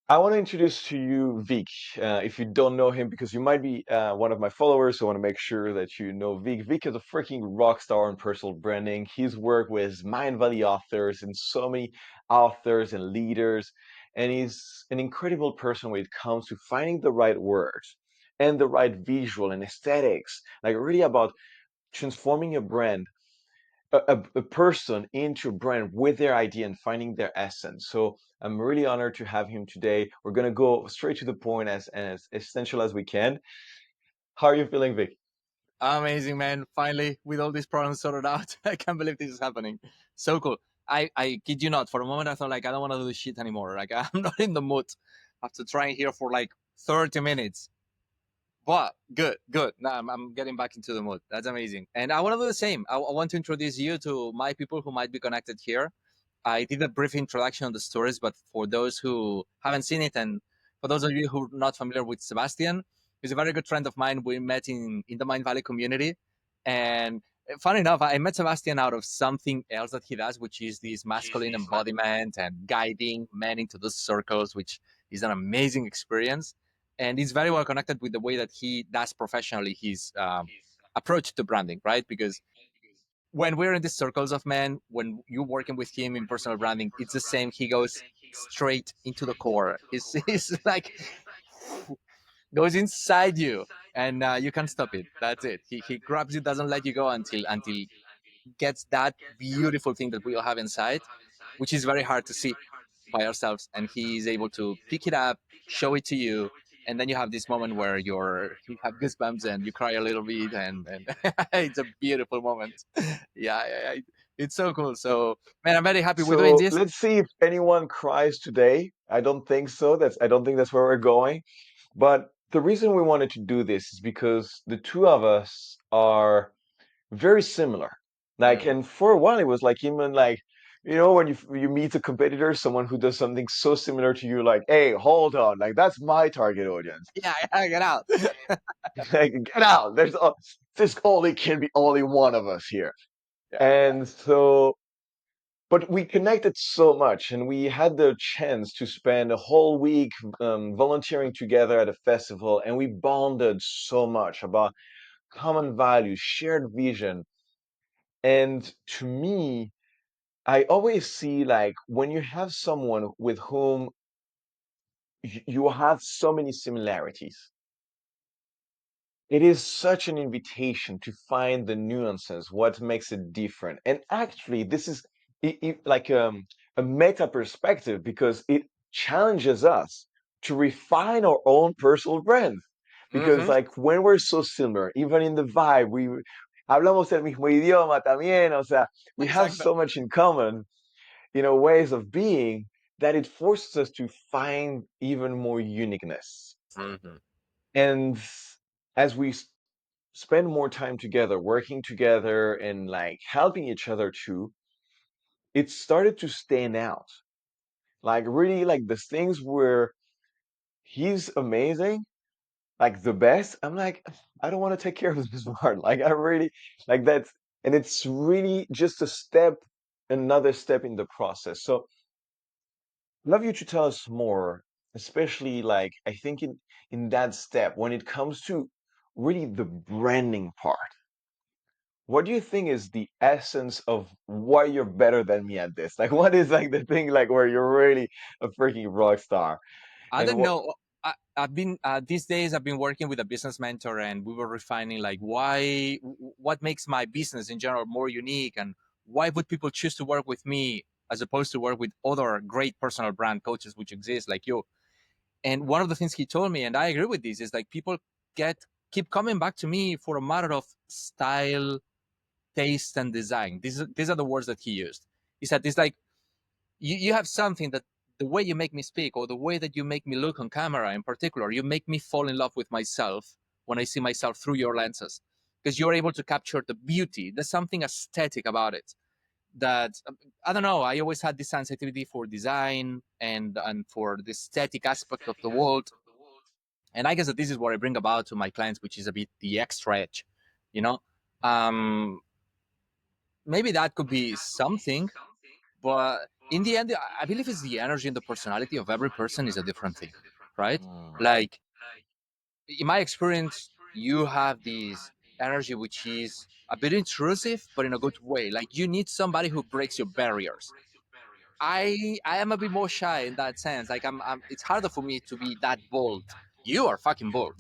I want to introduce to you Vic. If you don't know him, because you might be one of my followers, so I want to make sure that you know Vic. Vic is a freaking rock star in personal branding. He's worked with Mindvalley authors and so many authors and leaders, and he's an incredible person when it comes to finding the right words and the right visual and aesthetics. Like really about transforming a brand a person into a brand with their idea and finding their essence. So I'm really honored to have him today. We're gonna go straight to the point as essential as we can. How are you feeling, Vic? Amazing, man. Finally, with all these problems sorted out, I can't believe this is happening. So cool. I kid you not. For a moment, I thought like I don't want to do this shit anymore. Like I'm not in the mood after trying here for like 30 minutes. But good, good. Now I'm getting back into the mood. That's amazing. And I want to do the same. I want to introduce you to my people who might be connected here. I did a brief introduction on the stories, but for those who haven't seen it, and for those of you who are not familiar with Sebastian, he's a very good friend of mine. We met in the Mindvalley community. And fun enough, I met Sebastian out of something else that he does, which is this masculine embodiment and guiding men into those circles, which is an amazing experience and it's very well connected with the way that he does professionally his approach to branding, right? Because when we're in the circles of men, when you're working with him in personal branding, it's the same. He goes straight into the core. It's like goes inside you, and you can't stop it. That's it. He grabs you, doesn't let you go until gets that beautiful thing that we all have inside, which is very hard to see by ourselves. And he is able to pick it up, show it to you, and then you have this moment where you have goosebumps and you cry a little bit, and it's a beautiful moment. Yeah. It's so cool. So, man, I'm very happy we're doing So this. let's see if anyone cries today. I don't think that's where we're going. But the reason we wanted to do this is because the two of us are very similar. Like, Mm. and for a while, it was like even like, when you meet a competitor, someone who does something so similar to you, like, hey, hold on, like that's my target audience. Yeah, get out. Like, get out. There's only can be only one of us here. Yeah. And so, but we connected so much, and we had the chance to spend a whole week volunteering together at a festival, and we bonded so much about common values, shared vision. And to me, I always see like when you have someone with whom you have so many similarities, it is such an invitation to find the nuances, what makes it different. And actually, this is like a meta perspective because it challenges us to refine our own personal brand. Because Mm-hmm. like when we're so similar, even in the vibe, we hablamos el mismo idioma también, o sea, we have Exactly. so much in common ways of being that it forces us to find even more uniqueness. Mm-hmm. And as we spend more time together, working together and like helping each other too, it started to stand out. Like really like the things where he's amazing, like the best. I'm like, I don't want to take care of this part. Like I really like that's and it's really just another step in the process. So love you to tell us more, especially like I think in that step when it comes to really the branding part. What do you think is the essence of why you're better than me at this? Like, what is like the thing like where you're really a freaking rock star? I And don't what? know. I've been these days. I've been working with a business mentor, and we were refining like what makes my business in general more unique, and why would people choose to work with me as opposed to work with other great personal brand coaches which exist like you. And one of the things he told me, and I agree with this, is like people get keep coming back to me for a matter of style, taste, and design. These are the words that he used. He said, "It's like you have something that the way you make me speak or the way that you make me look on camera in particular, you make me fall in love with myself when I see myself through your lenses because you're able to capture the beauty. There's something aesthetic about it that I don't know. I always had this sensitivity for design and for the aesthetic aspect of the world. And I guess that this is what I bring about to my clients, which is a bit the extra edge, you know. Um, Maybe that could be something, but in the end, I believe it's the energy and the personality of every person is a different thing, right? Mm. Like in my experience, you have this energy which is a bit intrusive, but in a good way. Like you need somebody who breaks your barriers. I am a bit more shy in that sense. Like I'm it's harder for me to be that bold. You are fucking bold,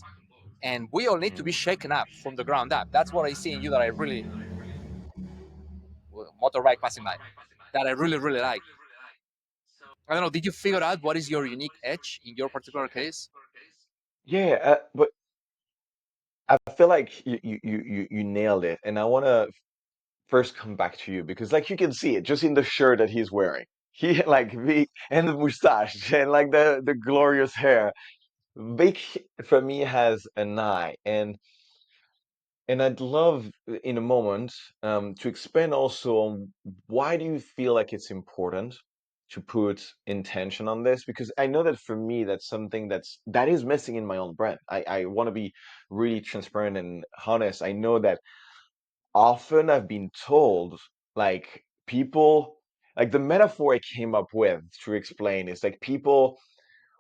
and we all need to be Mm. shaken up from the ground up. That's what I see in you that I really motorbike passing by that I really really like. I don't know. Did you figure out what is your unique edge in your particular case? Yeah, but I feel like you nailed it, and I want to first come back to you because, like, you can see it just in the shirt that he's wearing. He like Vic and the mustache and like the glorious hair. Vic for me has an eye, and I'd love in a moment to expand also on why do you feel like it's important to put intention on this? Because I know that for me, that's something that is missing in my own brand. I want to be really transparent and honest. I know that often I've been told like people like the metaphor I came up with to explain is like people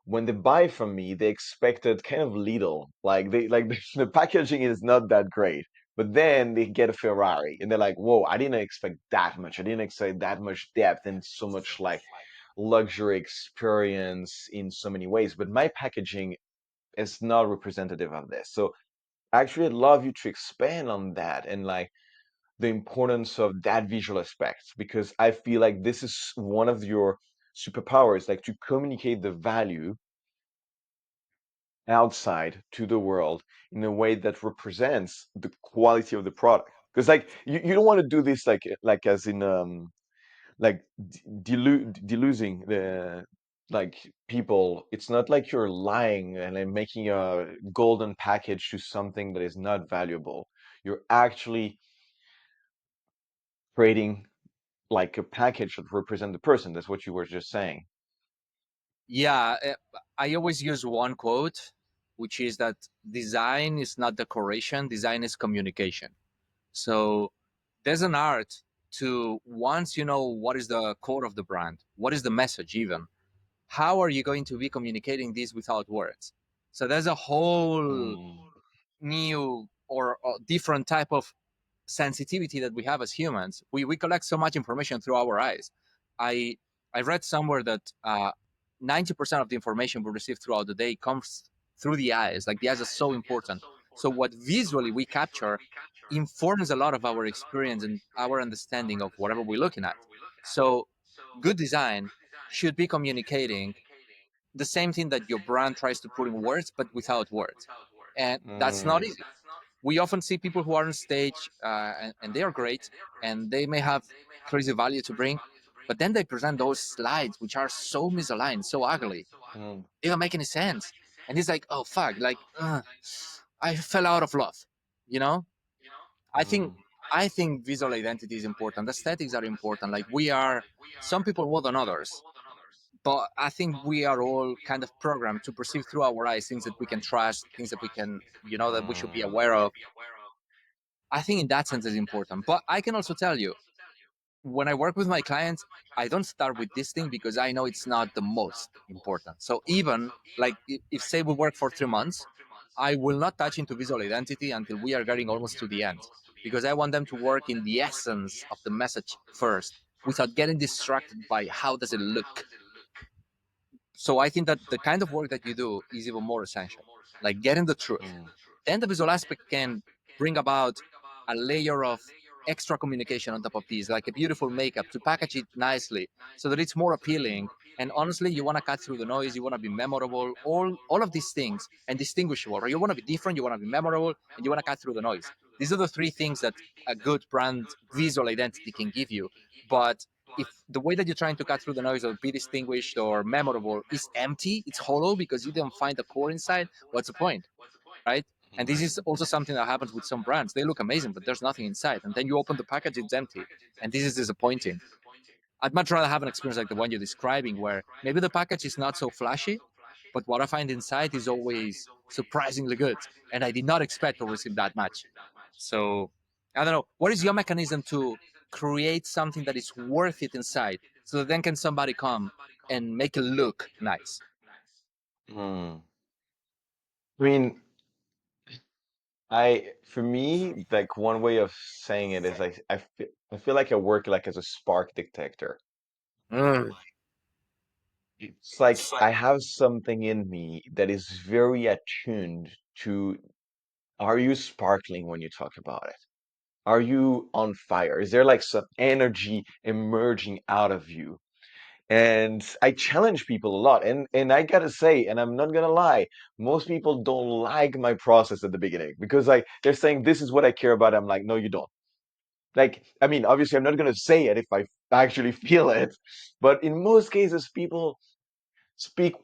when they buy from me, they expected kind of little. Like they like the packaging is not that great. But then they get a Ferrari and they're like, whoa, I didn't expect that much. I didn't expect that much depth and so much like luxury experience in so many ways. But my packaging is not representative of this. So actually I'd love you to expand on that and like the importance of that visual aspect because I feel like this is one of your superpowers, like to communicate the value outside to the world in a way that represents the quality of the product. Because like you don't want to do this like as in like deluding the like people. It's not like you're lying and then making a golden package to something that is not valuable. You're actually creating like a package that represent the person. That's what you were just saying. Yeah, I always use one quote, which is that design is not decoration, design is communication. So there's an art to once you know what is the core of the brand, what is the message, even, how are you going to be communicating this without words? So there's a whole Mm, new or different type of sensitivity that we have as humans. We collect so much information through our eyes. I I read somewhere that 90% of the information we receive throughout the day comes through the eyes. Like the eyes are so important. So what visually we capture informs a lot of our experience and our understanding of whatever we're looking at. So good design should be communicating the same thing that your brand tries to put in words, but without words. And that's not mm, easy. We often see people who are on stage and they are great and they may have crazy value to bring, but then they present those slides which are so misaligned, so ugly. mm, They don't make any sense. And it's like, oh, fuck, like, I fell out of love, you know? I think. mm, I think visual identity is important. Aesthetics are important. Like we are, some people more than others, but I think we are all kind of programmed to perceive through our eyes things that we can trust, things that we can, that we should be mm, aware of. I think in that sense it's important. But I can also tell you, when I work with my clients, I don't start with this thing because I know it's not the most important. So even like if say we work for 3 months, I will not touch into visual identity until we are getting almost to the end because I want them to work in the essence of the message first without getting distracted by how does it look. So I think that the kind of work that you do is even more essential, like getting the truth. mm, Then the visual aspect can bring about a layer of extra communication on top of these, like a beautiful makeup to package it nicely so that it's more appealing. And honestly, you want to cut through the noise, you want to be memorable, all of these things and distinguishable, right? You want to be different, you want to be memorable, and you want to cut through the noise. These are the three things that a good brand visual identity can give you. But if the way that you're trying to cut through the noise or be distinguished or memorable is empty, it's hollow because you didn't find the core inside, what's the point? Right? And this is also something that happens with some brands. They look amazing, but there's nothing inside. And then you open the package, it's empty. And this is disappointing. I'd much rather have an experience like the one you're describing, where maybe the package is not so flashy, but what I find inside is always surprisingly good. And I did not expect to receive that much. So I don't know. What is your mechanism to create something that is worth it inside? so then can somebody come and make it look nice. Hmm. I mean, for me, like one way of saying it is I feel like I work like as a spark detector. Mm. It's like I have something in me that is very attuned to, are you sparkling when you talk about it? Are you on fire? Is there like some energy emerging out of you? And I challenge people a lot. And I gotta say, and I'm not gonna lie, most people don't like my process at the beginning because like they're saying this is what I care about. I'm like, no, you don't. Like, I mean, obviously I'm not gonna say it if I actually feel it, but in most cases, people speak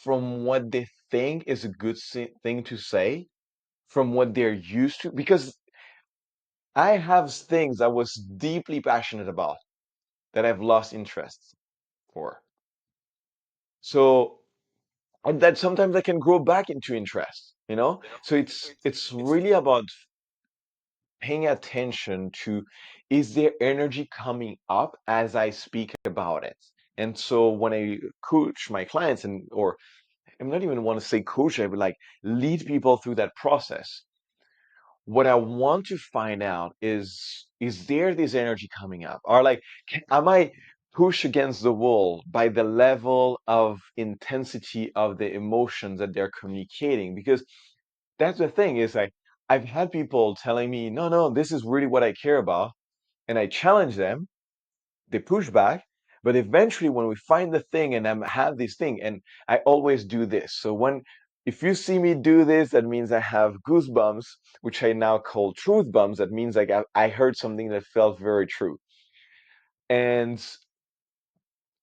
from what they think is a good thing to say, from what they're used to, because I have things I was deeply passionate about that I've lost interest for. So, and that sometimes I can grow back into interest, you know? So it's really about paying attention to, is there energy coming up as I speak about it? And so when I coach my clients and or I'm not even want to say coach, I would like lead people through that process. What I want to find out is there this energy coming up? Or like, am I pushed against the wall by the level of intensity of the emotions that they're communicating? Because that's the thing is like, I've had people telling me, no, no, this is really what I care about. And I challenge them, they push back, but eventually when we find the thing and I have this thing, and I always do this. So when if you see me do this, that means I have goosebumps, which I now call truth bumps. That means like I heard something that felt very true. And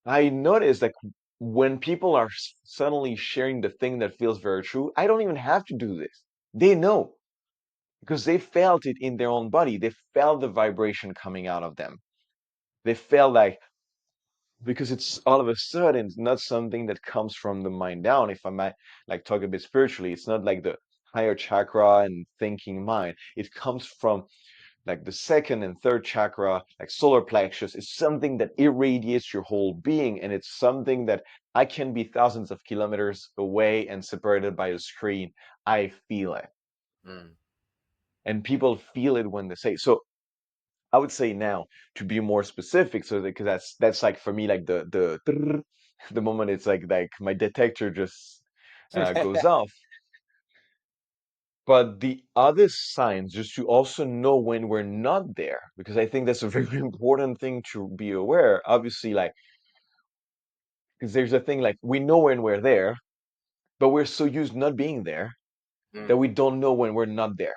I noticed like when people are suddenly sharing the thing that feels very true, I don't even have to do this. They know because they felt it in their own body. They felt the vibration coming out of them. They felt like, because it's all of a sudden it's not something that comes from the mind down. If I might like talk a bit spiritually, it's not like the higher chakra and thinking mind. It comes from like the second and third chakra, like solar plexus. It's something that irradiates your whole being, and it's something that I can be thousands of kilometers away and separated by a screen. I feel it, Mm. and people feel it when they say so. I would say now to be more specific, so because that's like for me like the trrr, the moment it's like my detector just goes off. But the other signs, just to also know when we're not there, because I think that's a very important thing to be aware. Obviously, like because there's a thing like we know when we're there, but we're so used not being there that Mm. we don't know when we're not there.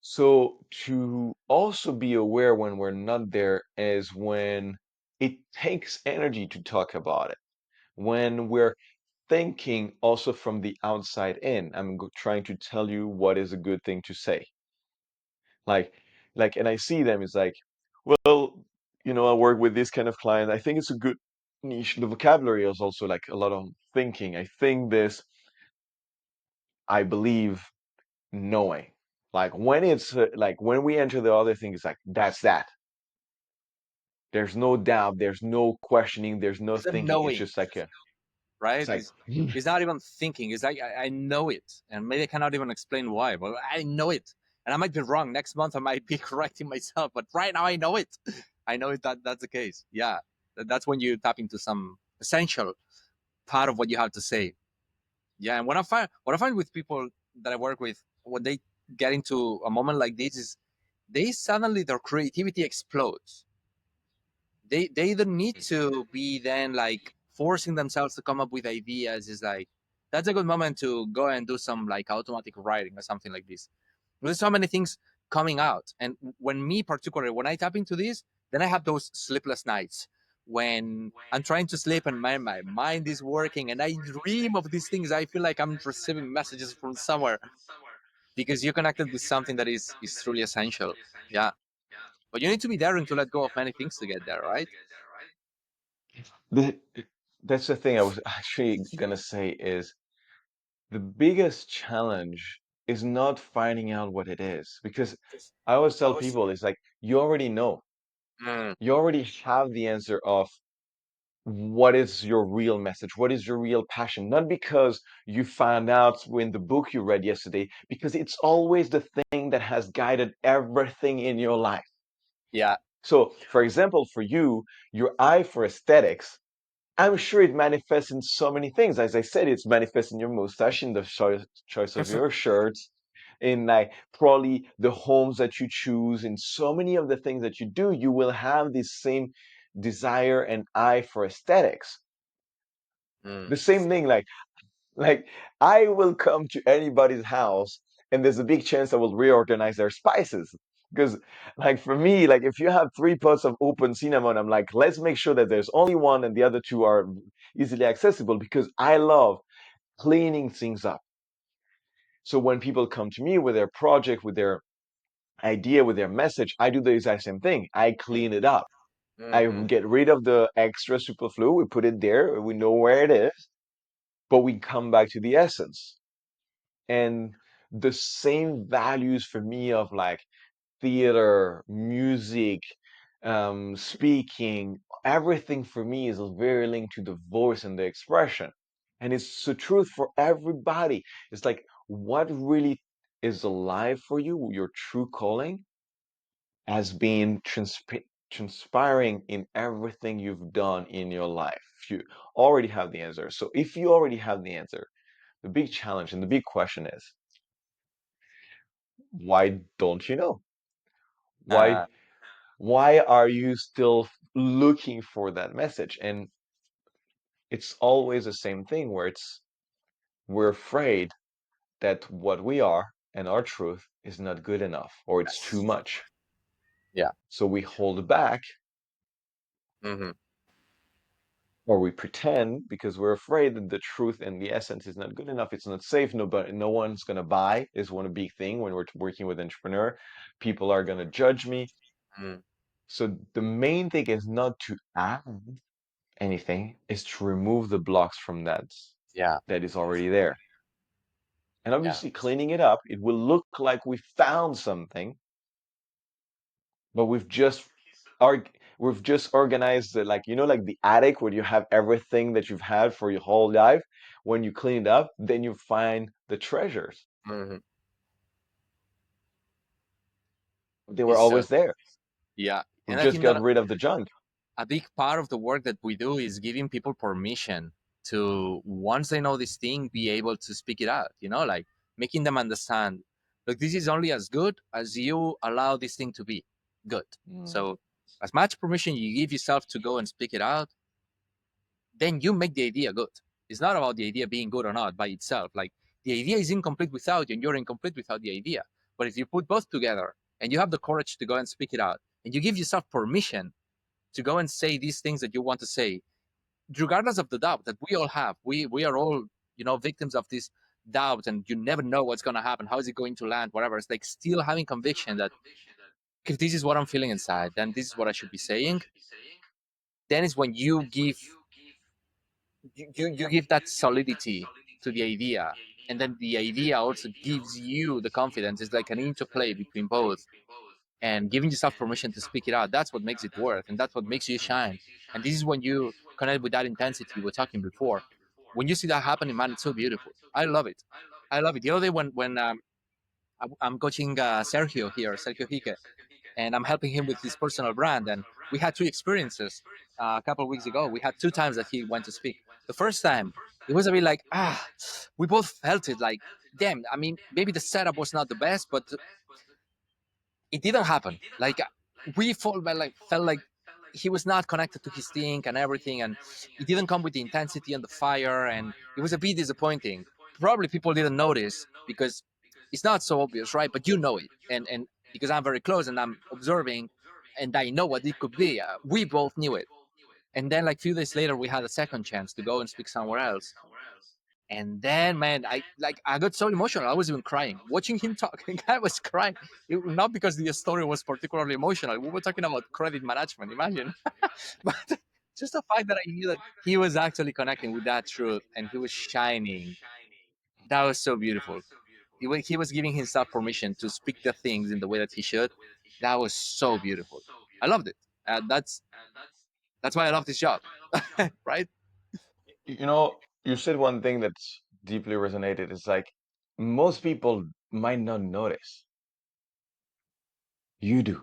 So to also be aware when we're not there is when it takes energy to talk about it. When we're thinking also from the outside in, I'm trying to tell you what is a good thing to say. Like, and I see them, it's like, well, I work with this kind of client. I think it's a good niche. The vocabulary is also like a lot of thinking. I think this, I believe, knowing. Like when it's like when we enter the other thing, it's like that's that. There's no doubt, there's no questioning, there's no It's the thinking. It's knowing, just like it's right? like It's not even thinking. It's like I know it, and maybe I cannot even explain why, but I know it, and I might be wrong. Next month I might be correcting myself, but right now I know it. I know it that that's the case. Yeah, that's when you tap into some essential part of what you have to say. Yeah, and what I find with people that I work with when they get into a moment like this is they suddenly their creativity explodes. They don't need to be then like forcing themselves to come up with ideas. Is like that's a good moment to go and do some like automatic writing or something like this. There's so many things coming out, and when me particularly when I tap into this, then I have those sleepless nights when I'm trying to sleep and my mind is working and I dream of these things. I feel like I'm receiving messages from somewhere because you're connected with something that is truly essential. Yeah, but you need to be daring to let go of many things to get there, right? the, that's the thing I was actually gonna say is the biggest challenge is not finding out what it is, because I always tell people it's like you already know. Mm, You already have the answer of what is your real message? What is your real passion? Not because you found out in the book you read yesterday, because it's always the thing that has guided everything in your life. yeah. So, for example, for you, your eye for aesthetics, I'm sure it manifests in so many things. As I said, it's manifests in your mustache, in the choice of your shirts, in like probably the homes that you choose, in so many of the things that you do, you will have this same desire and eye for aesthetics. Mm, The same thing, like I will come to anybody's house and there's a big chance I will reorganize their spices. Because like for me, like if you have 3 pots of open cinnamon, I'm like, let's make sure that there's only one and the other two are easily accessible because I love cleaning things up. So when people come to me with their project, with their idea, with their message, I do the exact same thing. I clean it up. I hmm. get rid of the extra superfluous. We put it there. We know where it is, but we come back to the essence. And the same values for me of like theater, music, speaking, everything for me is very linked to the voice and the expression. And it's the truth for everybody. It's like what really is alive for you, your true calling, has been transpiring in everything you've done in your life. You already have the answer. So if you already have the answer, the big challenge and the big question is, why don't you know? Why Uh, why are you still looking for that message? And it's always the same thing where it's we're afraid that what we are and our truth is not good enough or it's too yes. much. Yeah. So we hold back Hmm. or we pretend because we're afraid that the truth and the essence is not good enough. It's not safe. Nobody, no one's gonna buy is one big thing when we're working with entrepreneur. People are gonna judge me. Mm, So the main thing is not to add anything, is to remove the blocks from yeah. that is already there. And Yeah. obviously cleaning it up, it will look like we found something, but we've just organized it like like the attic where you have everything that you've had for your whole life. When you clean it up, then you find the treasures. Hmm. They were It's so always there. yeah, We've and I just think got that rid of the junk. a big part of the work that we do is giving people permission to, once they know this thing, be able to speak it out, like making them understand, look, this is only as good as you allow this thing to be good. Mm. So as much permission you give yourself to go and speak it out, then you make the idea good. It's not about the idea being good or not by itself. Like, the idea is incomplete without you, and you're incomplete without the idea. But if you put both together and you have the courage to go and speak it out, and you give yourself permission to go and say these things that you want to say, regardless of the doubt that we all have. We are all, victims of this doubt, and you never know what's going to happen. How is it going to land? Whatever. It's like still having conviction that if this is what I'm feeling inside, then this is what I should be saying. Then is when you give that solidity to the idea, and then the idea also gives you the confidence. It's like an interplay between both, and giving yourself permission to speak it out. That's what makes it work, and that's what makes you shine. And this is when you connect with that intensity we were talking before. When you see that happening, man, it's so beautiful. I love it. I love it. The other day when I'm coaching Sergio here, Sergio Hique, and I'm helping him with his personal brand. And we had two experiences a couple of weeks ago. We had two times that he went to speak. The first time, it was a bit like, we both felt it like, damn, I mean, maybe the setup was not the best, but it didn't happen. Like, we felt like he was not connected to his thing and everything, and it didn't come with the intensity and the fire, and it was a bit disappointing. Probably people didn't notice because it's not so obvious, right? But you know it, and because I'm very close and I'm observing, and I know what it could be. We both knew it, and then like a few days later, we had a second chance to go and speak somewhere else, and then, man, I got so emotional. I was even crying watching him talk. I was crying, not because the story was particularly emotional. We were talking about credit management. Imagine, but just the fact that I knew that he was actually connecting with that truth and he was shining. That was so beautiful. He was giving himself permission to speak the things in the way that he should. That was so beautiful. I loved it. And that's why I love this job, right? You know, you said one thing that's deeply resonated. It's like most people might not notice. You do.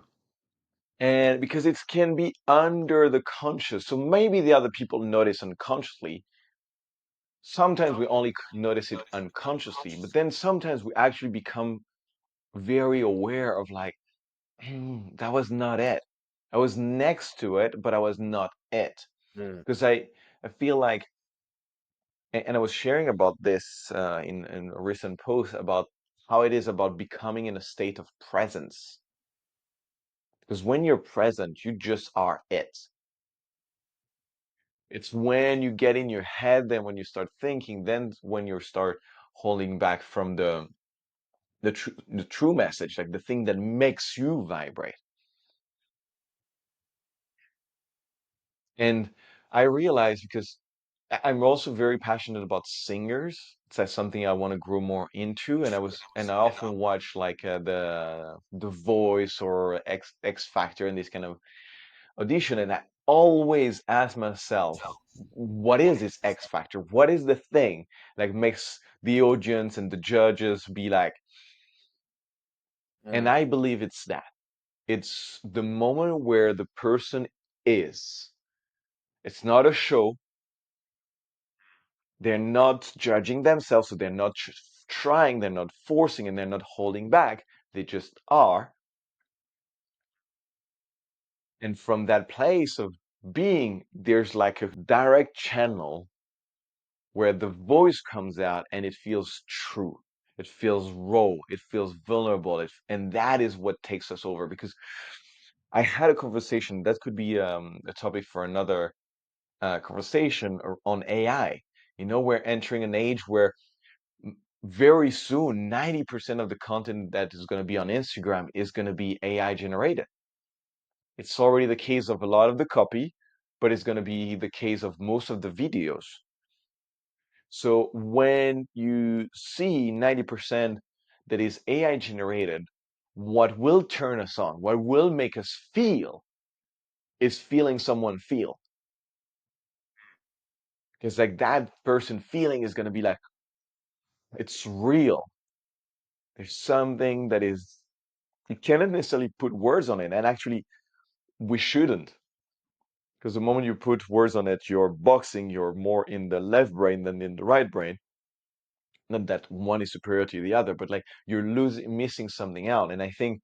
And because it can be under the conscious. So maybe the other people notice unconsciously. Sometimes we only notice it unconsciously, but then sometimes we actually become very aware of like, that was not it. I was next to it, but I was not it. Mm. Because I feel like, and I was sharing about this in a recent post about how it is about becoming in a state of presence. Because when you're present, you just are it. It's when you get in your head, then when you start thinking, then when you start holding back from the true message, like the thing that makes you vibrate. And I realized because I'm also very passionate about singers. That's something I want to grow more into. And I often watch like the Voice or X Factor and this kind of audition, and I always ask myself, what is this X Factor? What is the thing like makes the audience and the judges be like? And Mm. I believe it's that. It's the moment where the person is. It's not a show. They're not judging themselves, so they're not trying, they're not forcing, and they're not holding back. They just are. And from that place of being, there's like a direct channel where the voice comes out and it feels true. It feels raw. It feels vulnerable. And that is what takes us over. Because I had a conversation that could be a topic for another conversation on AI. You know, we're entering an age where very soon 90% of the content that is going to be on Instagram is going to be AI generated. It's already the case of a lot of the copy, but it's going to be the case of most of the videos. So when you see 90% that is AI generated, what will turn us on, what will make us feel is feeling someone feel. Because like that person feeling is going to be like, it's real. There's something that is, you cannot necessarily put words on it. And actually, we shouldn't. Because the moment you put words on it, you're boxing, you're more in the left brain than in the right brain. Not that one is superior to the other, but like you're missing something out. And I think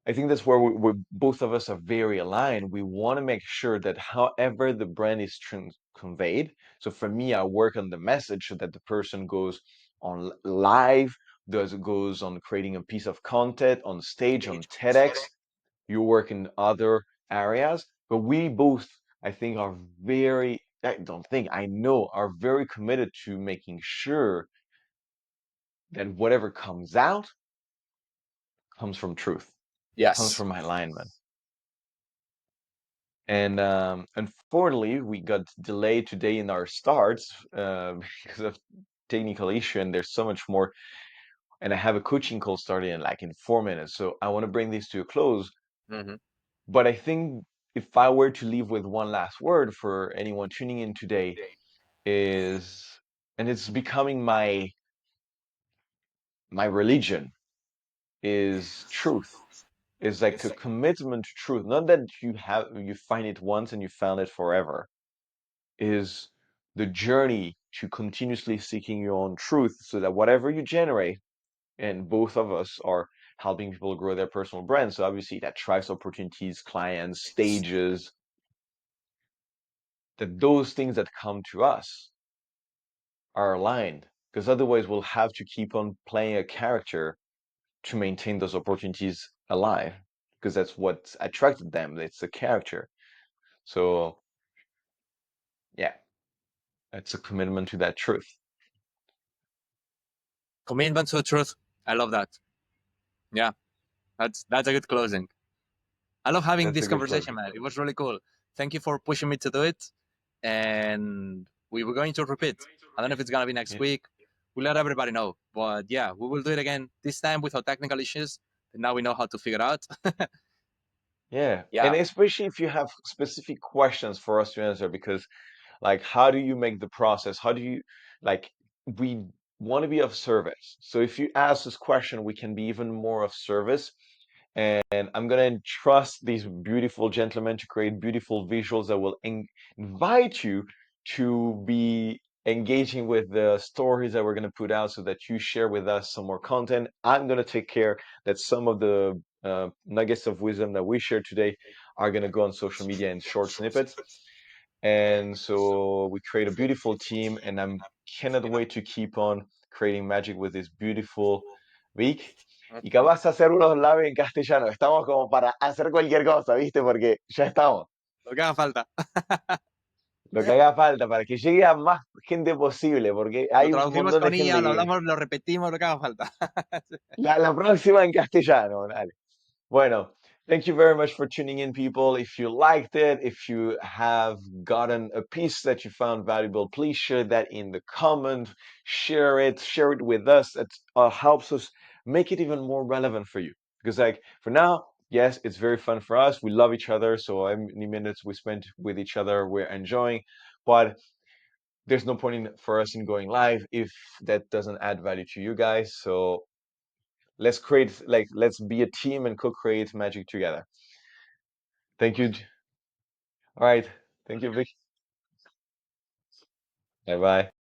that's where we both of us are very aligned. We want to make sure that however the brand is conveyed. So for me, I work on the message so that the person goes on live, goes on creating a piece of content on stage, on TEDx. You work in other areas, but we both, I think, are very, I don't think, I know, are very committed to making sure that whatever comes out comes from truth, comes Yes. from alignment. And unfortunately, we got delayed today in our starts because of technical issue, and there's so much more. And I have a coaching call starting in like in 4 minutes, so I want to bring this to a close. Hmm. But I think if I were to leave with one last word for anyone tuning in today is, and it's becoming my religion, is truth. Is like a commitment to truth. Not that you find it once and you found it forever. Is the journey to continuously seeking your own truth so that whatever you generate, and both of us are helping people grow their personal brand. So obviously that attracts opportunities, clients, stages, that those things that come to us are aligned. Because otherwise we'll have to keep on playing a character to maintain those opportunities alive. Because that's what attracted them. It's the character. So yeah, it's a commitment to that truth. Commitment to the truth. I love that. Yeah, that's a good closing. I love having That's this a good conversation, closing. man. It was really cool. Thank you for pushing me to do it. And we were going to repeat. I don't know if it's gonna be next Yeah. week. We'll let everybody know. But yeah, we will do it again this time without technical issues. And now we know how to figure out. Yeah. And Yeah. especially if you have specific questions for us to answer, because like, how do you make the process? How do you, like, we want to be of service. So if you ask this question, we can be even more of service. And I'm going to trust these beautiful gentlemen to create beautiful visuals that will invite you to be engaging with the stories that we're going to put out so that you share with us some more content. I'm going to take care that some of the nuggets of wisdom that we share today are going to go on social media in short snippets. And so we create a beautiful team, and I'm cannot wait to keep on creating magic with this beautiful Vic. Y que vas a hacer unos live en castellano. Estamos como para hacer cualquier cosa, ¿viste? Porque ya estamos. Lo que haga falta. Lo que haga falta para que llegue a más gente posible, porque Lo hay un traducimos montón de con IA, gente lo que... hablamos, lo repetimos, lo que haga falta. La próxima en castellano, dale. Bueno, thank you very much for tuning in, people. If you liked it, if you have gotten a piece that you found valuable, please share that in the comment. Share it with us. It helps us make it even more relevant for you. Because, like, for now, yes, it's very fun for us. We love each other. So, how many minutes we spent with each other, we're enjoying. But there's no point for us in going live if that doesn't add value to you guys. So, let's be a team and co-create magic together. Thank you. All right. Thank you, Vic. Bye bye.